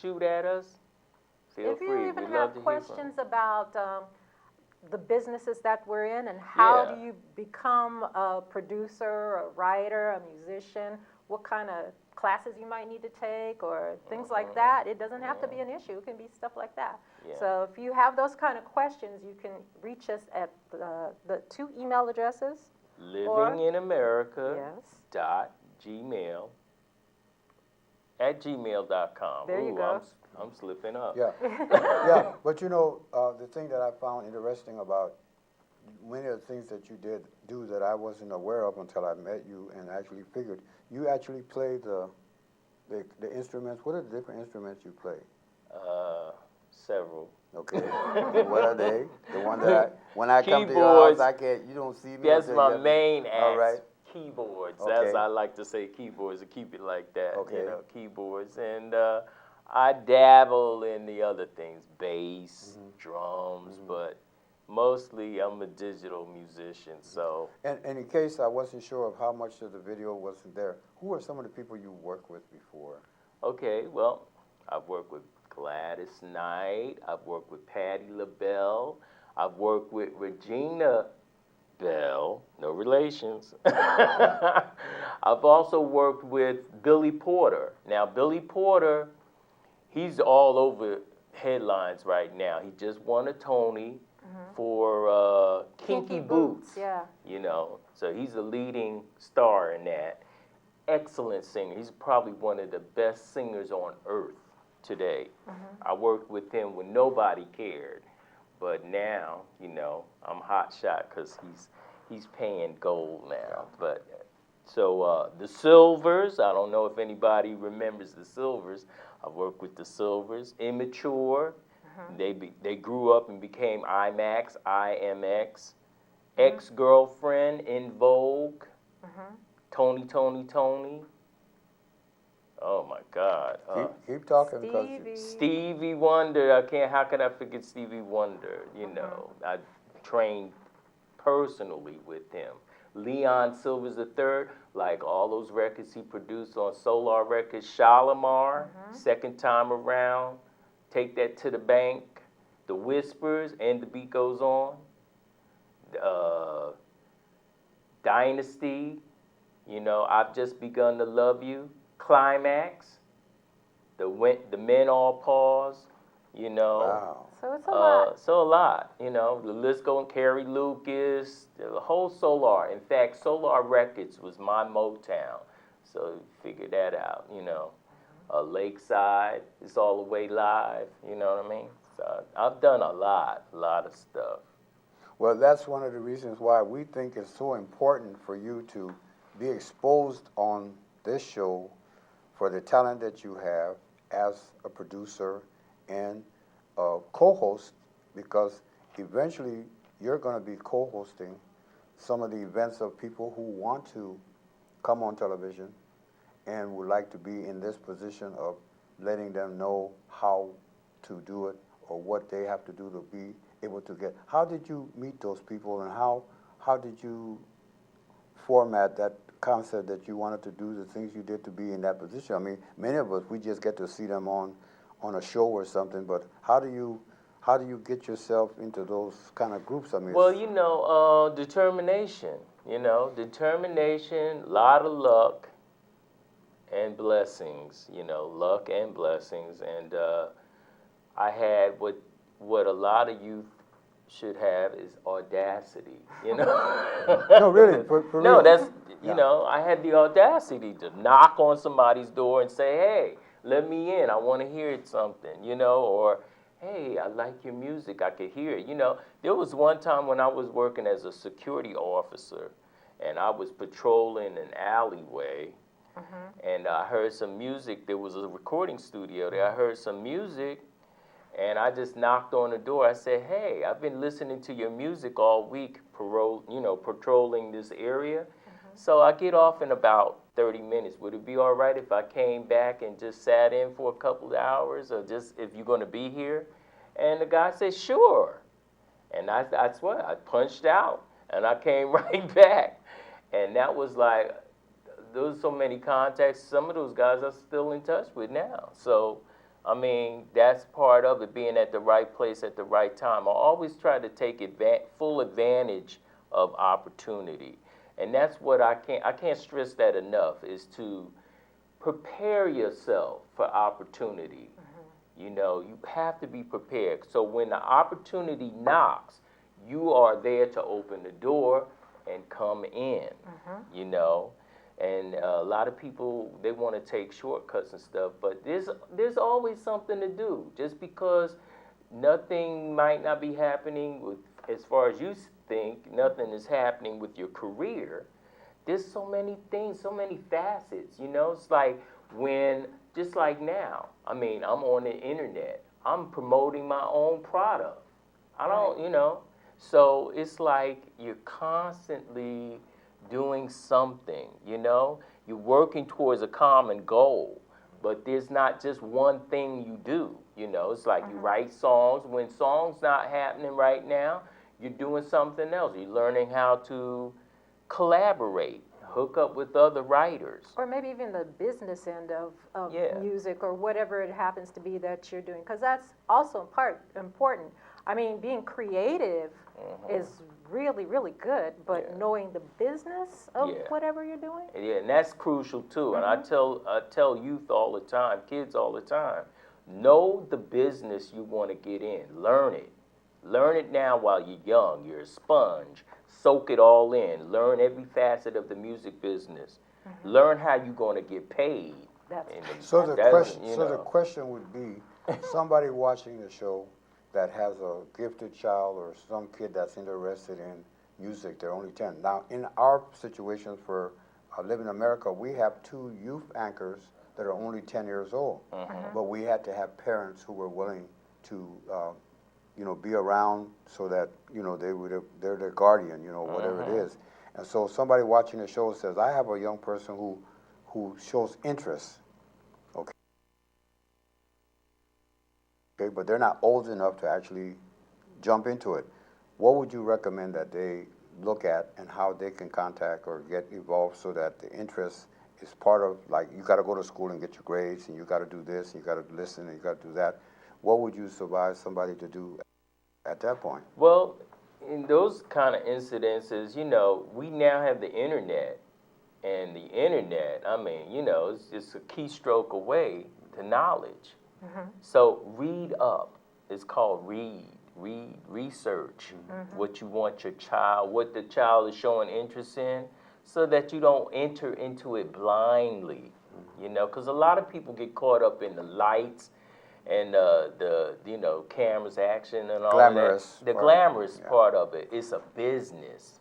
shoot at us, feel If you free. even We'd have love to hear from questions about the businesses that we're in and how do you become a producer, a writer, a musician, what kind of classes you might need to take or things like that. It doesn't have to be an issue. It can be stuff like that. So if you have those kind of questions, you can reach us at the 2 email addresses. livinginamerica.gmail @gmail.com. There you go. I'm slipping up. Yeah, yeah. But you know, the thing that I found interesting about many of the things that you do that I wasn't aware of until I met you and actually figured, you actually play the instruments. What are the different instruments you play? Several. Okay. What are they? The one that when I come to your house, you don't see me. That's my main act. All right. Keyboards. Okay. As I like to say, keyboards, to keep it like that. Okay. You know, keyboards. And I dabble in the other things, bass, drums, but mostly I'm a digital musician, so. And in case I wasn't sure of how much of the video wasn't there, who are some of the people you worked with before? Okay, well, I've worked with Gladys Knight, I've worked with Patti LaBelle, I've worked with Regina Bell, no relations. I've also worked with Billy Porter. Now, Billy Porter, he's all over headlines right now. He just won a Tony for Kinky Boots. Yeah. You know, so he's a leading star in that. Excellent singer. He's probably one of the best singers on earth today. I worked with him when nobody cared. But now, you know, I'm hot shot because he's paying gold now. But so the Silvers, I don't know if anybody remembers the Silvers. I worked with the Silvers. Immature, they grew up and became IMAX, IMX. Ex-Girlfriend, In Vogue, Tony. Oh my God. Keep talking, because Stevie Wonder, how can I forget Stevie Wonder? You know, I trained personally with him. Leon Silvers III, like all those records he produced on Solar Records, Shalimar, Second Time Around, Take That to the Bank, The Whispers, And the Beat Goes On, Dynasty, you know, I've Just Begun to Love You, Climax, The Men All Pause, you know. wow. So it's a lot. So a lot, you know. The list going, Carrie Lucas, the whole Solar. In fact, Solar Records was my Motown. So figure that out, you know. Lakeside, It's All the Way Live, you know what I mean? So I've done a lot of stuff. Well, that's one of the reasons why we think it's so important for you to be exposed on this show for the talent that you have as a producer and a co-host, because eventually you're going to be co-hosting some of the events of people who want to come on television and would like to be in this position of letting them know how to do it or what they have to do to be able to get. How did you meet those people, and how did you format that concept that you wanted to do the things you did to be in that position? I mean, many of us, we just get to see them on a show or something, but how do you get yourself into those kind of groups? I mean, well, you know, determination, a lot of luck and blessings, you know, luck and blessings. And I had what a lot of youth should have is audacity, you know. No, really, for no, real. that's, you know, I had the audacity to knock on somebody's door and say, hey, let me in, I want to hear something, you know, or, hey, I like your music, I could hear it. You know, there was one time when I was working as a security officer, and I was patrolling an alleyway, and I heard some music. There was a recording studio there. I heard some music, and I just knocked on the door. I said, hey, I've been listening to your music all week, patrolling this area. So I get off in about 30 minutes. Would it be all right if I came back and just sat in for a couple of hours, or just if you're going to be here? And the guy said, sure. And that's what, I punched out, and I came right back. And that was like, there was so many contacts. Some of those guys I'm still in touch with now. So I mean, that's part of it, being at the right place at the right time. I always try to take full advantage of opportunity. And that's what I can't stress that enough, is to prepare yourself for opportunity. You know, you have to be prepared. So when the opportunity knocks, you are there to open the door and come in, you know. And a lot of people, they want to take shortcuts and stuff, but there's always something to do. Just because nothing might not be happening with, as far as you think, nothing is happening with your career. There's so many things, so many facets, you know. It's like just like now, I mean, I'm on the internet. I'm promoting my own product. I don't, you know. So it's like you're constantly doing something, you know? You're working towards a common goal, but there's not just one thing you do, you know? It's like you write songs. When songs not happening right now, you're doing something else. You're learning how to collaborate, hook up with other writers. Or maybe even the business end of Yeah. music, or whatever it happens to be that you're doing, because that's also important. I mean, being creative is really, really good, but knowing the business of whatever you're doing. Yeah, and that's crucial too. And I tell youth all the time, kids all the time, know the business you want to get in. Learn it. Learn it now while you're young. You're a sponge. Soak it all in. Learn every facet of the music business. Learn how you're going to get paid. So the question would be, somebody watching the show that has a gifted child or some kid that's interested in music, they're only 10. Now, in our situation for Live in America, we have 2 youth anchors that are only 10 years old. But we had to have parents who were willing to, you know, be around so that, you know, they're their guardian, you know, whatever it is. And so somebody watching the show says, I have a young person who shows interest. Okay, but they're not old enough to actually jump into it. What would you recommend that they look at, and how they can contact or get involved so that the interest is part of, like, you got to go to school and get your grades, and you got to do this, and you got to listen, and you got to do that. What would you advise somebody to do at that point? Well, in those kind of incidences, you know, we now have the internet. And the internet, I mean, you know, it's just a keystroke away to knowledge. So read up. It's called research what you want your child, what the child is showing interest in, so that you don't enter into it blindly, you know, because a lot of people get caught up in the lights and the you know, cameras, action, and all glamorous that. The glamorous part of it. It's a business.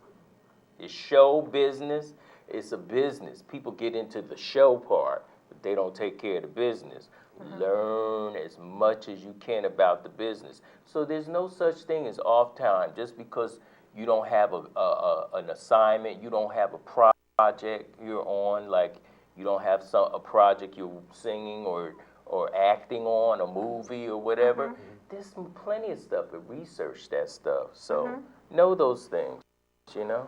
It's show business. It's a business. People get into the show part, but they don't take care of the business. Learn as much as you can about the business. So there's no such thing as off time. Just because you don't have an assignment, you don't have a project you're on, like you don't have a project you're singing or acting on, a movie or whatever. There's plenty of stuff to research that stuff. So know those things, you know.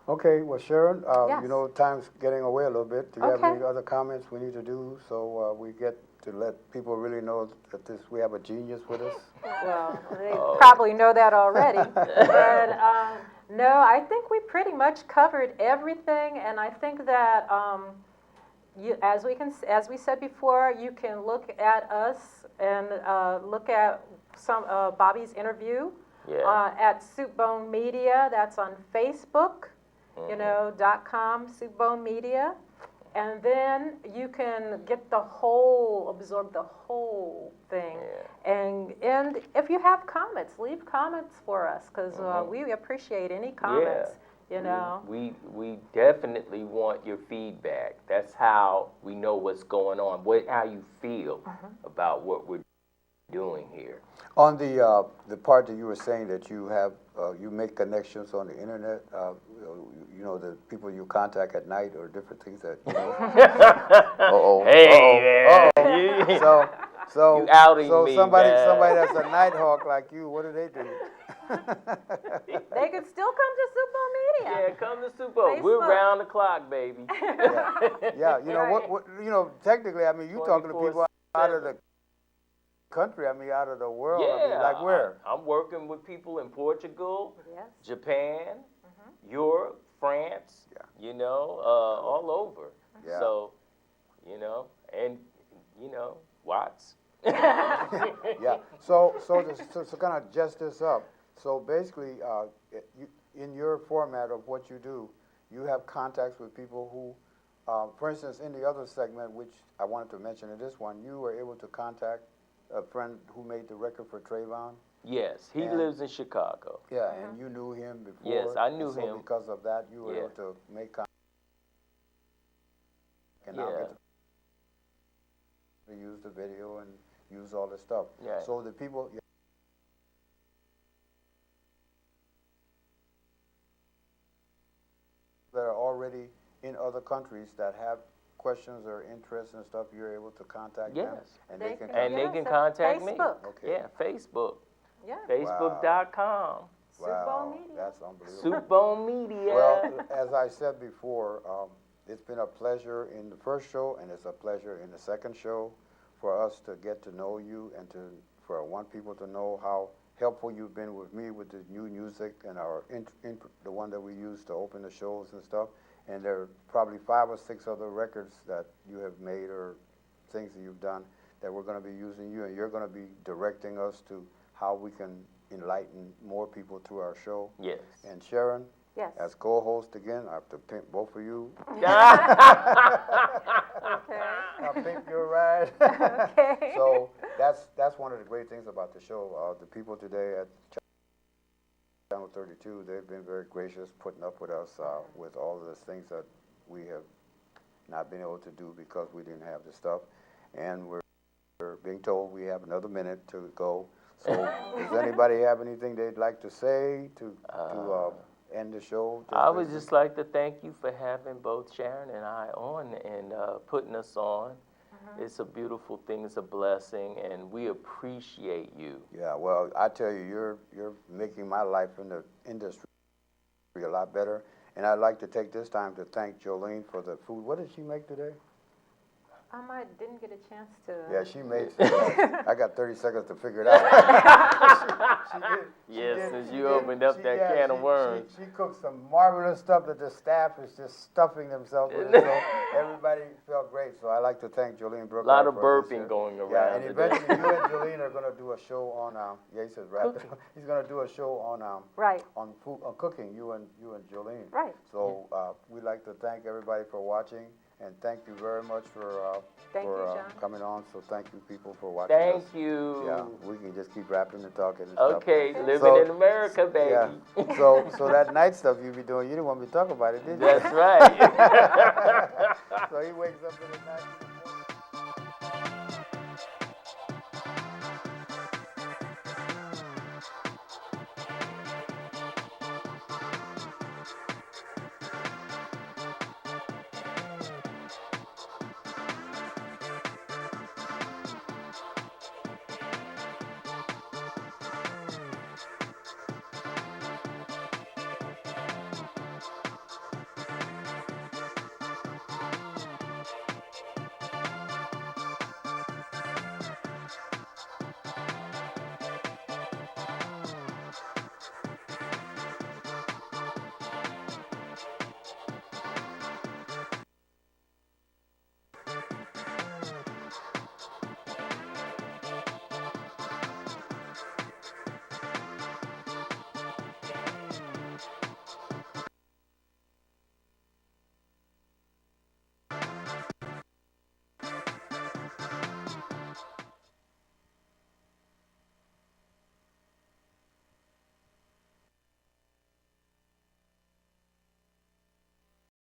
Okay, well, Sharon, Yes. you know, time's getting away a little bit. Do you have Okay. any other comments we need to do so we get to let people really know that we have a genius with us? Well, they probably know that already. But no, I think we pretty much covered everything, and I think that as we said before, you can look at us and look at some Bobby's interview at Soupbone Media. That's on Facebook, you know, .com, Soupbone Media. And then you can absorb the whole thing. And if you have comments, leave comments for us, because we appreciate any comments, you know. We definitely want your feedback. That's how we know what's going on, how you feel about what we're doing here. On the part that you were saying that you have, you make connections on the internet, you know, the people you contact at night or different things that, you know. Man. So you outing me, somebody man. that's a night hawk like you, what do they do? They can still come to Soupbone Media. Yeah, come to Soupbone. We're round the clock, baby. Yeah, you know, what, you know, technically, I mean, you talking to people out of the country. I mean, out of the world. Yeah, I mean, like where? I'm working with people in Portugal, Yes. Japan, Europe, France. Yeah. You know, all over. Yeah. So, you know, and you know, Watts. Yeah. So kind of just this up. So basically, in your format of what you do, you have contacts with people who, for instance, in the other segment, which I wanted to mention in this one, you were able to contact a friend who made the record for Trayvon. Yes, he And- lives in Chicago. Yeah, and you knew him before. Yes, I knew and so him. because of that, you were Yeah. able to make contact. And now Yeah. get to use the video and use all this stuff. Yeah. So the people. That are already in other countries that have questions or interests and stuff, you're able to contact them, Yes. and They they can can- And they Yes, can at contact me. Facebook. Okay. Yeah, Facebook. Yeah. Facebook.com. Subo Media. That's unbelievable. Subo Media. Well, as I said before, it's been a pleasure in the first show, and it's a pleasure in the second show for us to get to know you and for want people to know how helpful you've been with me with the new music and our the one that we use to open the shows and stuff. And there are probably 5 or 6 other records that you have made or things that you've done that we're going to be using you, and you're going to be directing us to how we can enlighten more people through our show. Yes. And Sharon, Yes. as co-host again, I have to pimp both of you. Okay. I'll pimp your ride. Okay. So that's one of the great things about the show. The people today at Channel 32, they've been very gracious putting up with us with all of the things that we have not been able to do because we didn't have the stuff. And we're being told we have another minute to go. So does anybody have anything they'd like to say to end the show? I would just like to thank you for having both Sharon and I on and putting us on. It's a beautiful thing. It's a blessing, and we appreciate you. Yeah, well, I tell you, you're making my life in the industry a lot better. And I'd like to take this time to thank Jolene for the food. What did she make today? I didn't get a chance to. Yeah, she made I got 30 seconds to figure it out. Since you opened up that can of worms. She cooked some marvelous stuff that the staff is just stuffing themselves with. So everybody felt great. So I'd like to thank Jolene Brooke. A lot of burping going around. Yeah, and today. eventually you and Jolene are going to do a show on, he says rapid. He's going to do a show on, Right. on food, on cooking, you and Jolene. Right. So we'd like to thank everybody for watching. And thank you very much for Thank you, John. coming on. So thank you, people, for watching us. Thank you. Yeah, we can just keep rapping and talking and stuff. Okay, living So- in America, baby. Yeah. So that night stuff you be doing, you didn't want me to talk about it, did you? That's right. So he wakes up in the night.